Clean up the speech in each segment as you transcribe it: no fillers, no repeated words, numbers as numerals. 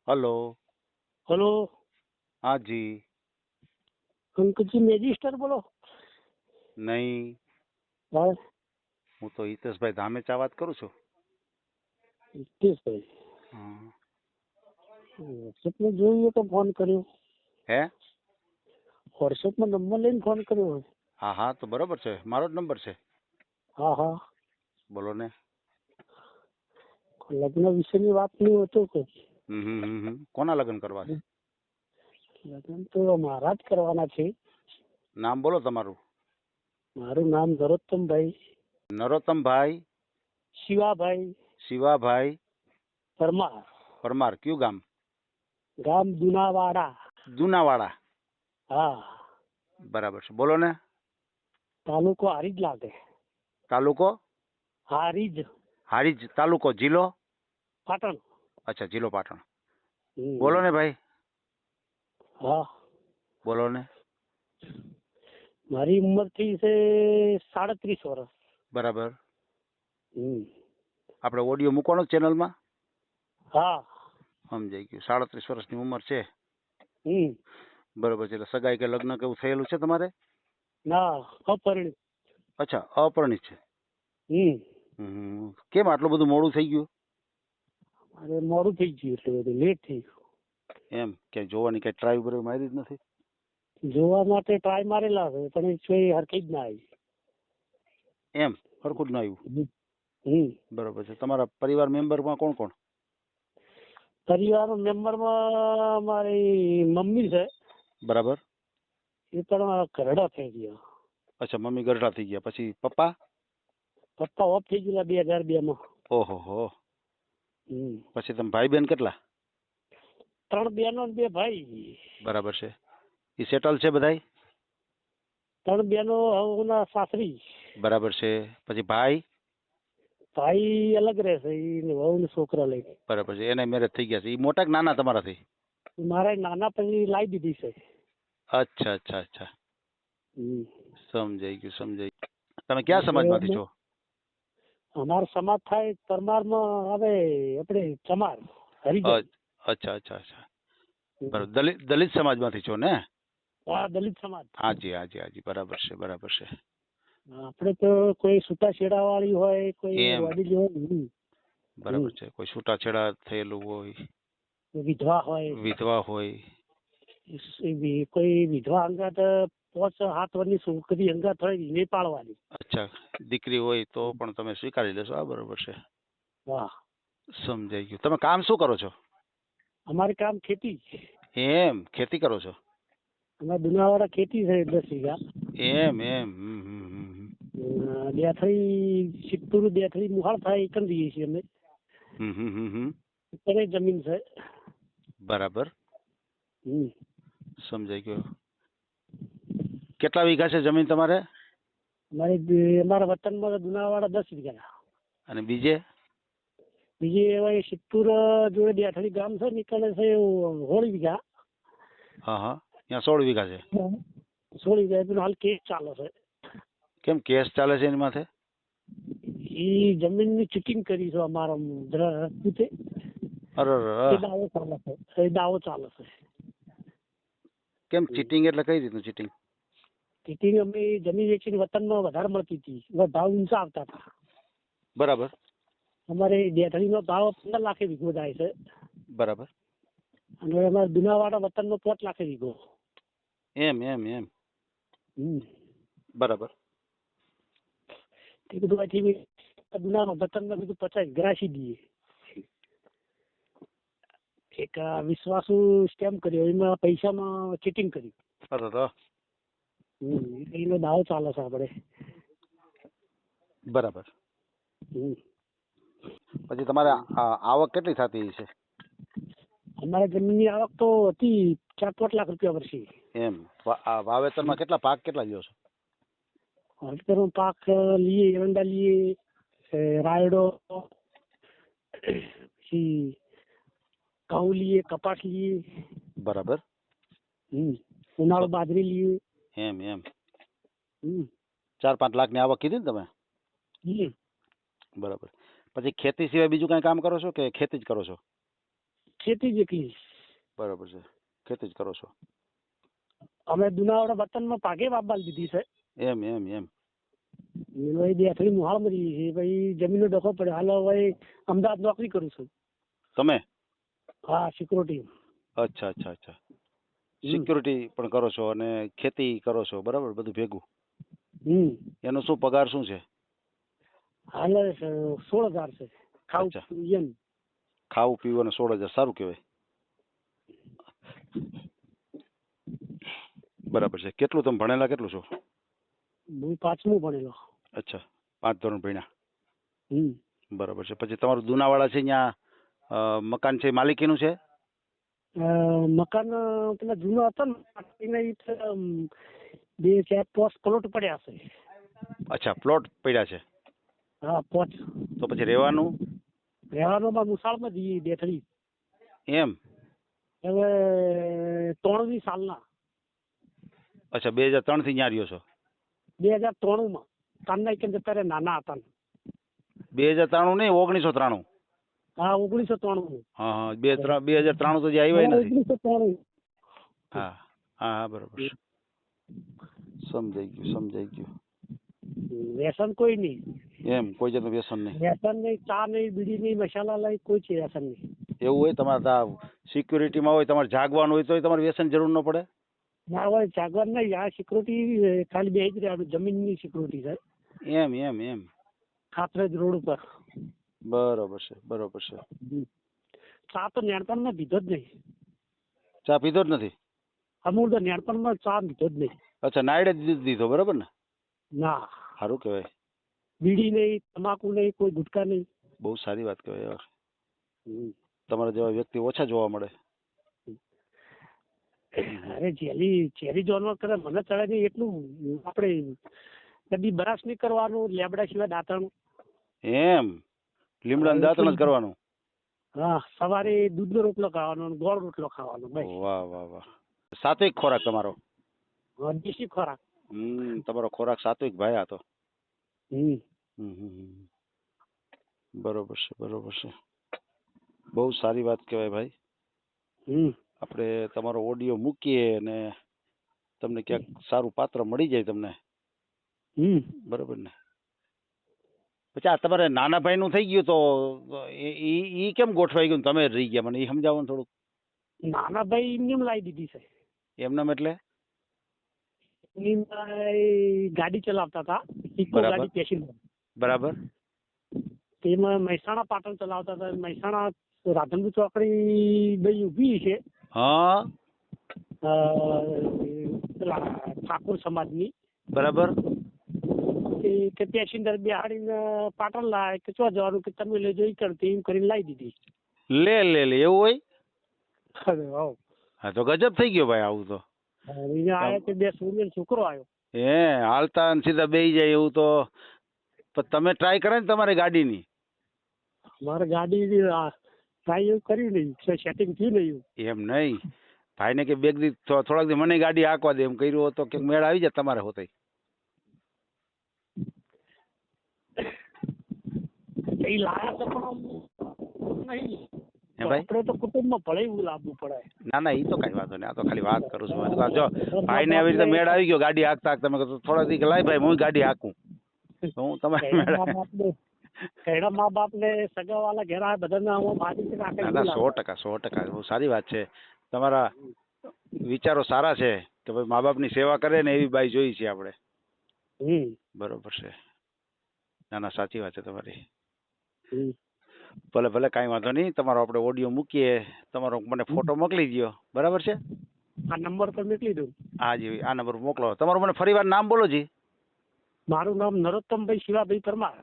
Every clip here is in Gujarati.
हेलो। हेलो हाँ जी। અંકિતજી મેજિસ્ટર બોલો? નહીં, હા હું તો હિતેશભાઈ ધામેચા વાત કરું છું. હિતેશભાઈ હા. વોટ્સએપમાં જોયું તો ફોન કર્યો. હે? વોટ્સએપમાં નંબર લઈને ફોન કર્યો હોય. હા હા, તો બરોબર છે, મારો જ નંબર છે. હા હા, બોલો ને. લગ્ન વિશેની વાત નહીં હતો કે? કોના લગ્ન કરવા છે? લગ્ન તો મારા જ કરવાના છે. નામ બોલો તમારું. મારું નામ નરોત્તમભાઈ નરોત્તમભાઈ શિવાભાઈ શિવાભાઈ પરમાર, પરમાર. કયું ગામ? ગામ દુનાવાડા. જુનાવાડા. હા, બરાબર છે, બોલો ને. તાલુકો હારીજ લાગે. તાલુકો હારીજ, હારીજ તાલુકો, જિલ્લો? પાટણ. અચ્છા, જિલ્લો પાટણ. હમ. બોલો ને ભાઈ, હા, બોલો ને. મારી ઉંમર થઈ છે 37 વર્ષ. બરાબર. હમ. આપણે ઓડિયો મૂકવાનો ચેનલમાં? હા. સમજાઈ ગયું. 37 વર્ષની ઉંમર છે. હમ. બરોબર છે. એટલે સગાઈ કે લગ્ન કે એવું થયેલું છે તમારે? ના, અપરિણિત. અચ્છા, અપરિણિત છે. હમ. કેમ આટલું બધું મોડું થઈ ગયું? અરે મોડું થઈ ગયું, એટલે બધું લેટ થઈ ગયું. એમ કે જોવાની કઈ ટ્રાય બરોબર મારી જ નથી? જોવા માટે ટ્રાય મારેલા છે, પણ એ કોઈ હરખી જ ના આવી. એમ સરખું જ ના આવ્યું. હમ. બરોબર છે. તમારા પરિવાર મેમ્બરમાં કોણ કોણ? પરિવાર મેમ્બરમાં મારી મમ્મી છે. બરાબર. એ પણ ઘરડા થઈ ગયા. અચ્છા, મમ્મી ગરડા થઈ ગયા. પછી પપ્પા? પપ્પા ઓફ થઈ ગયેલા 2002 માં. ઓહો હો. હમ. પછી તમે ભાઈ બહેન કેટલા? 3 બહેનો ને 2 ભાઈ. બરાબર છે. એ સેટલ છે બધાય? 3 બહેનો હવના સાસરી. બરાબર છે. પછી ભાઈ? ભાઈ અલગ રહેશે, એ વહુ ને છોકરા લઈને. બરાબર છે. એને મેરેજ થઈ ગયા છે. એ મોટા કે નાના તમારાથી? મારા નાના પછી લાવી દીધી છે. અચ્છા અચ્છા અચ્છા, હમ. સમજાઈ ગયું સમજાઈ ગયું. તમે કયા સમાજમાંથી છો? અમારો સમાજ થાય પરમારમાં આવે, આપણે ચમાર હરિજન. અચ્છા અચ્છા અચ્છા, બરાબર. દલિત સમાજમાંથી છો ને? હા, દલિત સમાજ. હાજી હાજી હાજી, બરાબર છે બરાબર છે. આપણે તો કોઈ છૂટાછેડા વાળી હોય, કોઈ એમ. વડીલ હોય. બરાબર છે. કોઈ છૂટાછેડા થયેલું હોય, વિધવા હોય, વિધવા હોય. કોઈ વિધવા અંગાત 5-7 વર્ષની છોકરી અંગાત હોય, એને પાળવાની. અચ્છા, દીકરી હોય તો પણ તમે સ્વીકારી લેશો. આ બરોબર છે. વાહ. સમજાઈ ગયું. તમે કામ શું કરો છો? અમારે કામ ખેતી. એમ, ખેતી કરો છો? અમારે દુનાવાડા ખેતી છે 10 વીઘા. એમ એમ. દેથળી સિત્તુર, દેથળી મુહાળ થાય એકમ દઈએ છીએ અમે. અત્યારે જમીન છે. બરાબર. હમ. સમજાઈ ગયો. કેટલા વીઘા છે જમીન તમારે? અમારા વતનમાં દુનાવાડા 10 વીઘા. અને બીજે? બીજી એવા સિત્તુર જોડે દેથળી ગામ છે, નીકળે છે 16 વીઘા. હા હા, ત્યાં 16 વીઘા છે. 16 વીઘા એનો હાલ કેસ ચાલે છે. કેમ કેસ ચાલે છે એની માથે? એ જમીનની ચીટિંગ કરી છે અમારા રાજપૂતે. અરે એ દાવો ચાલે છે. એ દાવો ચાલે છે. કેમ ચીટિંગ એટલે કઈ રીતનું ચીટિંગ? ચીટિંગ, અમે જમીન વેચીને વતનમાં વધારે મળતી હતી, ભાવ ઊંચા આવતા હતા. બરાબર. અમારે દેથળીનો ભાવ 15 લાખે વીઘો જાય છે. બરાબર. અને અમારે દુનાવાડા વતનનો 5 લાખે વીઘો. એમ એમ એમ. બરાબર. એ બધું અહીંથી દુનાવાડા વતનમાં બધું 50 ગ્રાસી દઈએ. એક વિશ્વાસુ સ્કેમ કર્યો, એમાં પૈસામાં ચીટિંગ કરી. એનો દાવો ચાલે છે આપણે. બરાબર. પછી તમારે આવક કેટલી થતી છે? અમારે જમીનની આવક તો હતી 4-5 લાખ રૂપિયા વર્ષે. એમ. વાવેતરમાં કેટલા પાક કેટલા લ્યો છો? વાવેતરમાં પાક લઈએ, એરંડા લઈએ, રાયડો, પછી ઘઉં લઈએ, કપાસ લઈએ. બરાબર. ઉનાળો બાજરી લઈએ. એમ એમ. 4-5 લાખની આવક કીધી ને તમે? બરાબર. પછી ખેતી સિવાય બીજું કઈ કામ કરો છો કે ખેતી જ કરો છો? ખેતી જ એકલી. બરાબર છે, ખેતી જ કરો છો. અમે દુનાવાડા વતનમાં પાઘે વાપવાલ દીધી છે. એમ એમ એમ ભાઈ બેઠડી મુહાળમાં રહીએ છીએ. ભાઈ જમીનનો ડખો પડે. હાલ ભાઈ અમદાવાદ નોકરી કરું છું. તમે? હા, સિક્યુરિટી. અચ્છા અચ્છા અચ્છા, સિક્યુરિટી પણ કરો છો અને ખેતી કરો છો, બરાબર, બધું ભેગું. એનો શું પગાર શું છે? હાલ 16,000 છે. ખાવું અચ્છા. એમ. ખાવું પીવું અને 16,000, સારું કહેવાય. બરાબર છે. કેટલું તમે ભણેલા કેટલું છો? હું 5મું ભણેલો. અચ્છા, 5 ધોરણ ભણ્યા. હમ. બરાબર છે. પછી તમારું દુનાવાડા છે અહીંયા મકાન છે, માલિકીનું છે? મકાન પેલા જૂનો હતો ને ઈ તો, 2-4 પ્લોટ પડ્યા છે. અચ્છા, પ્લોટ પડ્યા છે. હા, 5. તો પછી રહેવાનું? રહેવાનું માં મુસાળમાં જઈએ બેઠડી. એમ? હવે 93 સાલના. અચ્છા, 2003 થી ત્યાં રહ્યો છો? 2093 માં. કાનના કે ત્યારે નાના હતા. 2093 નહીં, 1993. હા, 1993. હા હા, 2093 તો જે આવ્યા નથી. 1993. હા હા હા, બરાબર છે. સમજાઈ ગયું. વ્યસન કોઈ નહીં. એમ કોઈ જાતનું વ્યસન નહીં? વ્યસન નહીં, ચા નહીં, બીડી નહીં, મસાલા નહીં, કોઈ છે વ્યસન નહીં. એવું હોય તમારે સિક્યુરિટીમાં હોય, તમારે જાગવાનું હોય તો તમારે વ્યસન જરૂર ન પડે? ના હોય, જાગવાનું નહીં. આ સિક્યુરિટી ખાલી બે જ રહ્યા. જમીનની સિક્યુરિટી છે. એમ એમ એમ ખાતરેજ રોડ ઉપર. બરોબર છે. ચા તો નેણપણમાં પીધો જ નહીં. ચા પીધો જ નથી? અમૂલ તો નેણપણમાં ચા પીધો જ નહીં. અચ્છા, નાયડે જ દીધો, બરાબર ને? ના. સારું કહેવાય. બીડી નહીં, તમાકુ નહીં, કોઈ ગુટકા નહીં. બહુ સારી વાત કહેવાય. તમારા જેવા વ્યક્તિ ઓછા જોવા મળે. અરે ઝેરી જાનવર કરે મને ચડે નહીં એટલું. આપણે કદી બ્રશ નહીં કરવાનું, લેબડા સિવાય દાંતણ. એમ? લીમડા દાંતણ જ કરવાનું? હા, સવારે દૂધનો રોટલો ખાવાનો, ગોળ રોટલો ખાવાનો. વાહ વાહ વાહ, સાત્વિક ખોરાક તમારો. દેશી ખોરાક. તમારો ખોરાક સાત્વિક ભાઈ આ તો. હમ. બરોબર છે. બહુ સારી વાત કહેવાય ભાઈ. આપણે તમારો ઓડિયો મૂકીએ અને તમને ક્યાંક સારું પાત્ર મળી જાય તમને. બરોબર ને? પછી આ તમારે નાના ભાઈ નું થઈ ગયું તો ઈ કેમ ગોઠવાઈ ગયું, તમે રહી ગયા? મને એ સમજાવો ને થોડુંક. નાના ભાઈ એમને લાવી દીધી છે. એમનેમ એટલે? ગાડી ચલાવતા હતા, ઇકો ગાડી પેસેન્જર. બરાબર. તેમાં મહેસાણા પાટણ ચલાવતા હતા. મહેસાણા રાધનપુર ચોકડી ભાઈ ઊભી છે. હા. પેલા ઠાકોર સમાજની. બરાબર. કે પેસેન્જર બિહાડીને પાટણ લાવે કે ચો જવાનું કે તમે લેજો ઈ કરતી એમ કરીને લાવી દીધી. લે એવું હોય? હા. હા તો ગજબ થઈ ગયો ભાઈ આવું તો. આયા તે 2 સૂર્ય છોકરો આવ્યો. હાલતા સીધા બેસી જાય એવું તો. તમે ટ્રાય કરે ને તમારી ગાડીની? મારે ગાડી ટ્રાય એવું કર્યું નહીં, સેટિંગ થયું નહીં. એમ નહીં, ભાઈને કે બે દી થોડાક દી મને ગાડી હાંકવા દે એમ કર્યું હોત તો કે મેળ આવી જાય તમારે હોતે. એ લાયા તો પણ નહીં. ભાઈ આપણે તો કુટુંબમાં ભલે એવું લાવવું પડે. ના એ તો કઈ વાંધો નહીં, આ તો ખાલી વાત કરું છું. જો ભાઈને આવી રીતે મેળ આવી ગયો ગાડી હાંકતા તમે કહો થોડા દી લાય ભાઈ હું ગાડી હાંકું, હું તમારે કઈના મા બાપ ને સગા વાળા ઘેર આવે બધાને ના 100% બહુ સારી વાત છે. તમારા વિચારો સારા છે કે ભાઈ મા બાપની સેવા કરે ને એવી બાઈ જોઈ છે આપણે. બરોબર છે. ના સાચી વાત છે તમારી. ભલે કાંઈ વાંધો નહીં. તમારો આપણે ઓડિયો મૂકીએ, તમારો મને ફોટો મોકલી દો, બરાબર છે? આ નંબર પર મોકલી દઉં. હા જી, આ નંબર મોકલો. તમારું મને ફરીવાર નામ બોલો જી. મારું નામ નરોત્તમભાઈ શિવાભાઈ પરમાર.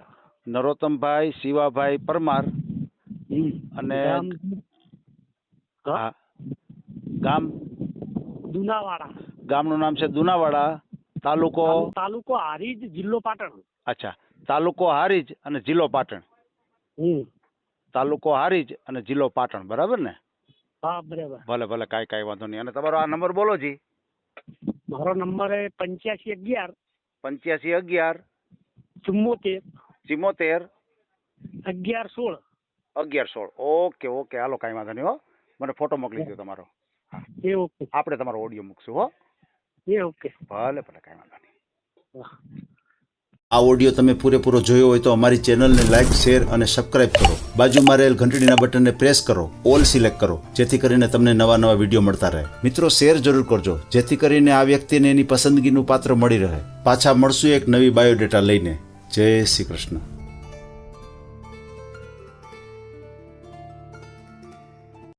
નરોત્તમભાઈ શિવાભાઈ પરમાર. અને હા, ગામ દુનાવાડા. ગામનું નામ છે દુનાવાડા, તાલુકો હારીજ, જિલ્લો પાટણ. અચ્છા, તાલુકો હારીજ અને જિલ્લો પાટણ. તાલુકો હારીજ અને જિલ્લો પાટણ, બરાબર ને? હા બરાબર. ભલે કાંઈ વાંધો નહીં. અને તમારો આ નંબર બોલો જી. મારો નંબર 8511 8511 74 74 1116. ઓકે હાલો, કાંઈ વાંધો નહીં હો. મને ફોટો મોકલી દો તમારો. એ ઓકે. આપણે તમારો ઓડિયો મૂકશું હો. એ ઓકે. ભલે ભલે, કાંઈ વાંધો નહીં. વાહ. આ ઓડિયો તમે પૂરેપૂરો જોયો હોય તો અમારી ચેનલને લાઇક, શેર અને સબસ્ક્રાઇબ કરો. બાજુમાં રહેલ ઘંટડીના બટનને પ્રેસ કરો, ઓલ સિલેક્ટ કરો, જેથી કરીને તમને નવા નવા વિડીયો મળતા રહે. મિત્રો, શેર જરૂર કરજો, જેથી કરીને આ વ્યક્તિને એની પસંદગીનું પાત્ર મળી રહે. પાછા મળશું એક નવી બાયોડેટા લઈને. જય શ્રી કૃષ્ણ.